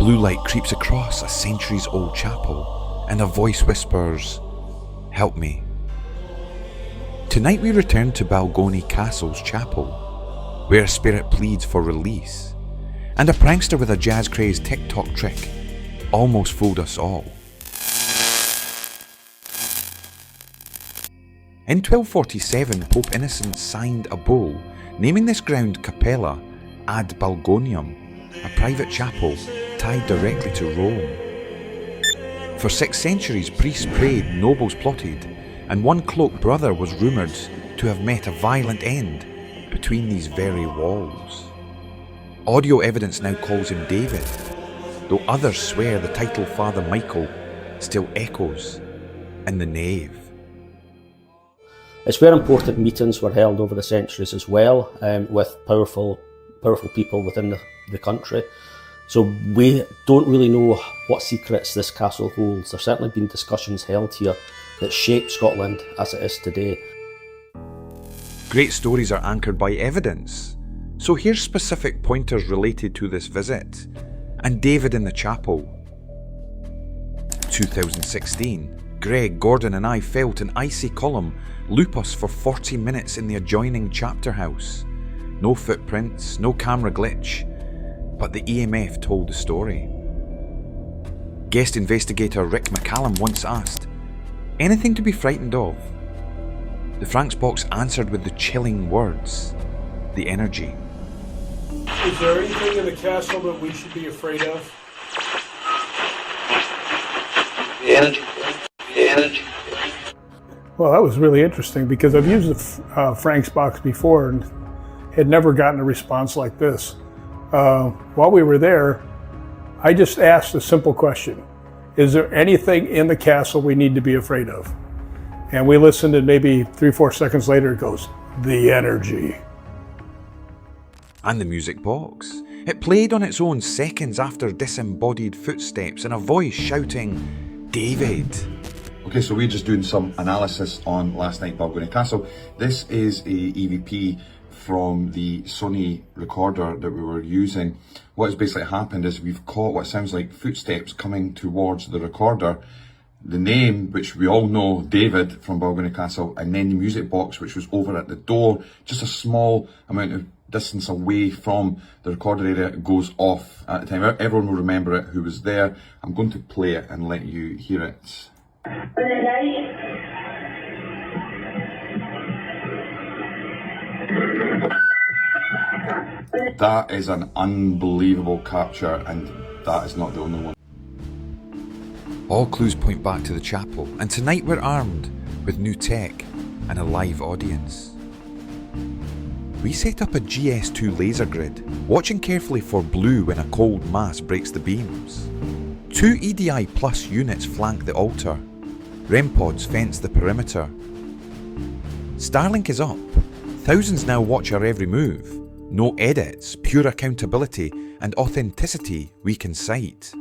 Blue light creeps across a centuries-old chapel, and a voice whispers, "Help me." Tonight we return to Balgonie Castle's chapel, where a spirit pleads for release, and a prankster with a jazz-crazed TikTok trick almost fooled us all. In 1247, Pope Innocent signed a bull naming this ground Capella ad Balgonium, a private chapel tied directly to Rome. For 6 centuries, priests prayed, nobles plotted, and one cloaked brother was rumoured to have met a violent end between these very walls. Audio evidence now calls him David, though others swear the title Father Michael still echoes in the nave. It's where important meetings were held over the centuries as well, with powerful people within the country. So we don't really know what secrets this castle holds. There's certainly been discussions held here that shaped Scotland as it is today. Great stories are anchored by evidence, so here's specific pointers related to this visit. And David in the chapel. 2016. Greg, Gordon and I felt an icy column loop us for 40 minutes in the adjoining chapter house. No footprints, no camera glitch, but the EMF told the story. Guest investigator Rick McCallum once asked, "Anything to be frightened of?" The Frank's box answered with the chilling words, "The energy." Is there anything in the castle that we should be afraid of? The energy. The energy. Well, that was really interesting because I've used the Frank's box before and had never gotten a response like this. While we were there, I just asked a simple question. Is there anything in the castle we need to be afraid of? And we listened, and maybe 3-4 seconds later it goes, "The energy." And the music box. It played on its own seconds after disembodied footsteps and a voice shouting, "David." Okay, so we're just doing some analysis on last night Balgonie Castle. This is a EVP from the Sony recorder that we were using. What has basically happened is we've caught what sounds like footsteps coming towards the recorder. The name, which we all know, David from Balgonie Castle, and then the music box, which was over at the door, just a small amount of distance away from the recorder area, goes off at the time. Everyone will remember it who was there. I'm going to play it and let you hear it. That is an unbelievable capture, and that is not the only one. All clues point back to the chapel, and tonight we're armed with new tech and a live audience. We set up a GS2 laser grid, watching carefully for blue when a cold mass breaks the beams. 2 EDI Plus units flank the altar. REM pods fence the perimeter. Starlink is up. Thousands now watch our every move. No edits, pure accountability and authenticity we can cite.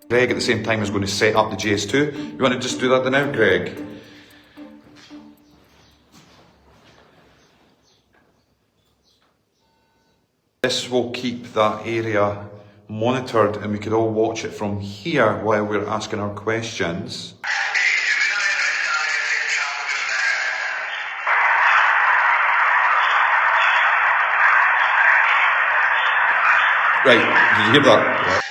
Greg at the same time is going to set up the GS2. You want to just do that now, Greg? This will keep that area monitored and we could all watch it from here while we're asking our questions. Right, did you hear that?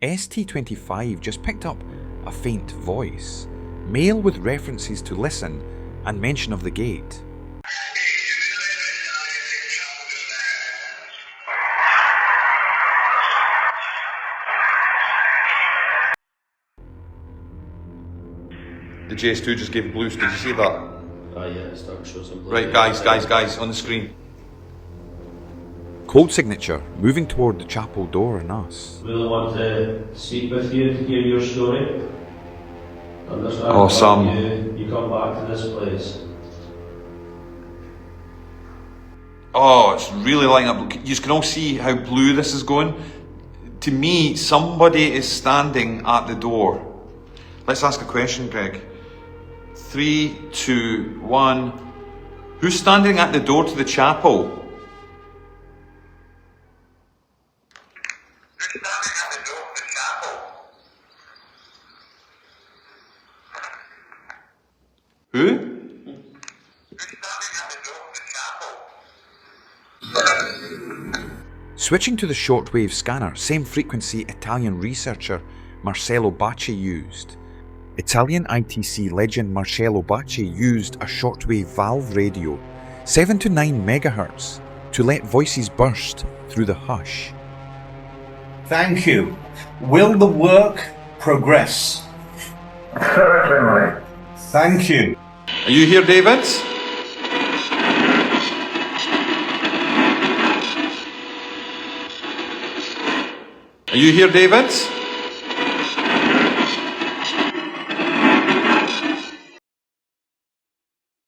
ST25 just picked up a faint voice, male with references to listen and mention of the gate. The GS2 just gave blue, did you see that? Yeah, it started to show some blue. Right, guys, on the screen. Code signature moving toward the chapel door and us. Really want to speak with you to hear your story. Understand Awesome. You come back to this place. Oh, it's really lighting up. You can all see how blue this is going. To me, somebody is standing at the door. Let's ask a question, Greg. 3, 2, 1. Who's standing at the door to the chapel? Who's standing at the door of the chapel? Who? Who's standing at the door of the chapel? Switching to the shortwave scanner, same frequency Italian researcher Marcello Bacci used. Italian ITC legend Marcello Bacci used a shortwave valve radio, 7 to 9 megahertz, to let voices burst through the hush. Thank you. Will the work progress? Certainly. Thank you. Are you here, David? Are you here, David?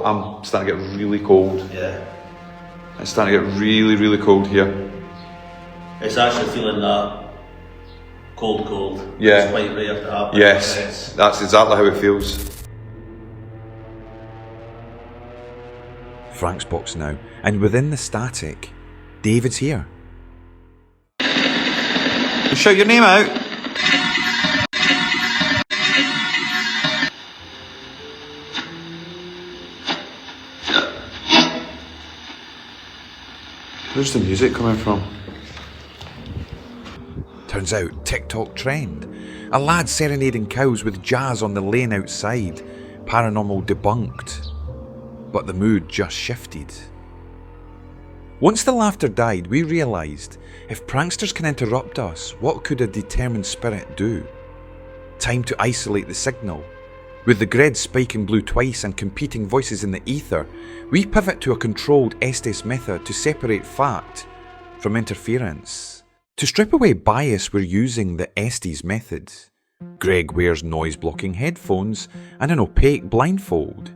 I'm starting to get really cold. Yeah. It's starting to get really, really cold here. It's actually feeling that cold. Yeah. It's quite rare to happen. Yes, that's exactly how it feels. Frank's box now, and within the static, David's here. Shout your name out. Where's the music coming from? Turns out, TikTok trend. A lad serenading cows with jazz on the lane outside. Paranormal debunked. But the mood just shifted. Once the laughter died, we realised if pranksters can interrupt us, what could a determined spirit do? Time to isolate the signal. With the grid spiking blue twice and competing voices in the ether, we pivot to a controlled Estes method to separate fact from interference. To strip away bias, we're using the Estes method. Greg wears noise-blocking headphones and an opaque blindfold.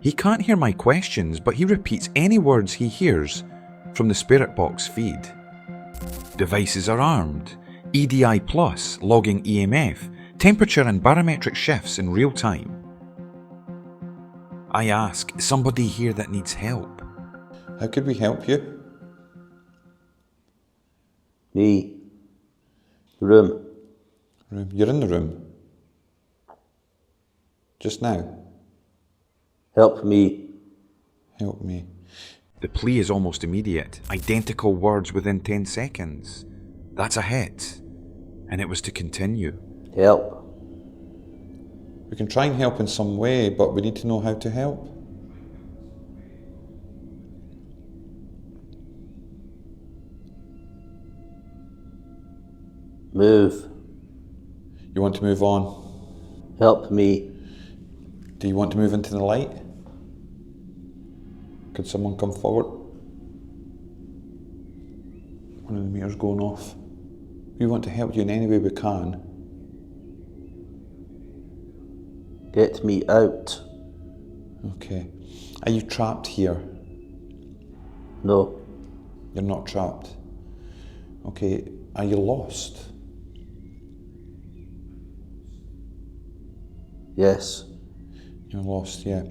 He can't hear my questions, but he repeats any words he hears from the Spirit Box feed. Devices are armed. EDI Plus, logging EMF, temperature and barometric shifts in real time. I ask, is somebody here that needs help? How could we help you? Me. Room. You're in the room. Just now. Help me. Help me. The plea is almost immediate. Identical words within 10 seconds. That's a hit. And it was to continue. Help. We can try and help in some way, but we need to know how to help. Move. You want to move on? Help me. Do you want to move into the light? Could someone come forward? One of the meters going off. We want to help you in any way we can. Get me out. Okay. Are you trapped here? No. You're not trapped. Okay. Are you lost? Yes. You're lost, yeah.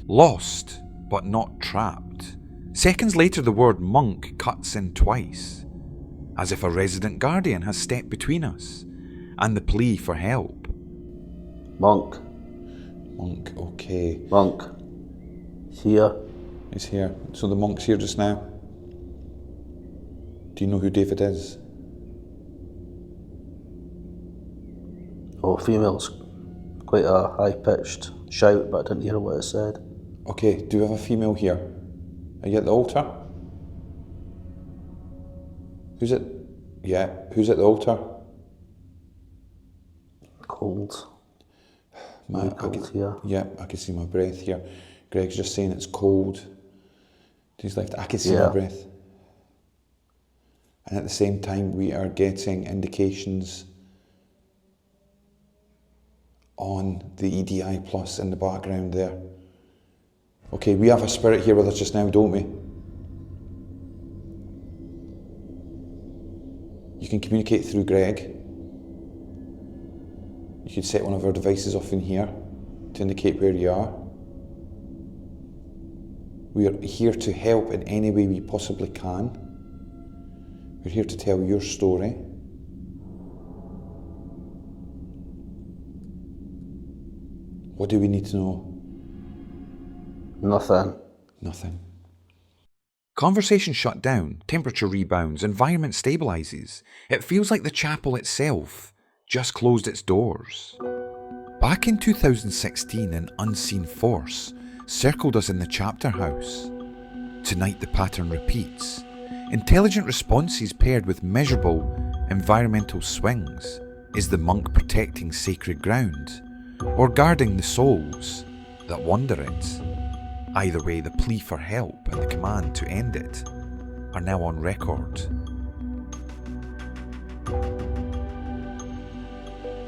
Lost, but not trapped. Seconds later, the word monk cuts in twice, as if a resident guardian has stepped between us and the plea for help. Monk. Monk, okay. Monk. Here. He's here. So the monk's here just now. Do you know who David is? Oh, female's quite a high-pitched shout, but I didn't hear what it said. Okay, do we have a female here? Are you at the altar? Who's it? Yeah, who's at the altar? Cold. Man, Cold here. Yeah, I can see my breath here. Greg's just saying it's cold. He's left. I can see Yeah. my breath. And at the same time, we are getting indications on the EDI Plus in the background there. Okay, we have a spirit here with us just now, don't we? You can communicate through Greg. You could set one of our devices off in here to indicate where you are. We are here to help in any way we possibly can. We're here to tell your story. What do we need to know? Nothing. Nothing. Conversation shut down, temperature rebounds, environment stabilises. It feels like the chapel itself just closed its doors. Back in 2016, an unseen force circled us in the chapter house. Tonight the pattern repeats. Intelligent responses paired with measurable environmental swings. Is the monk protecting sacred ground or guarding the souls that wander it? Either way, the plea for help and the command to end it are now on record.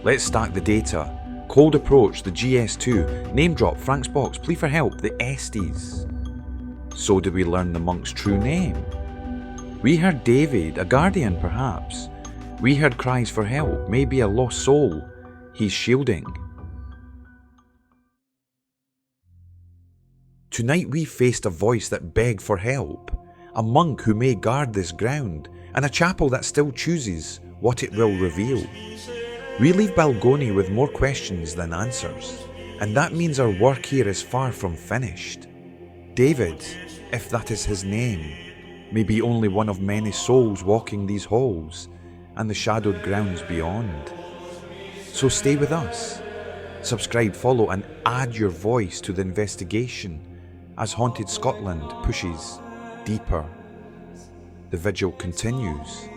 Let's stack the data. Cold approach, the GS2, name drop, Frank's box, plea for help, the Estes. So do we learn the monk's true name? We heard David, a guardian perhaps. We heard cries for help, maybe a lost soul he's shielding. Tonight we faced a voice that begged for help, a monk who may guard this ground, and a chapel that still chooses what it will reveal. We leave Balgonie with more questions than answers, and that means our work here is far from finished. David, if that is his name, may be only one of many souls walking these halls and the shadowed grounds beyond. So stay with us, subscribe, follow, and add your voice to the investigation as Haunted Scotland pushes deeper. The vigil continues.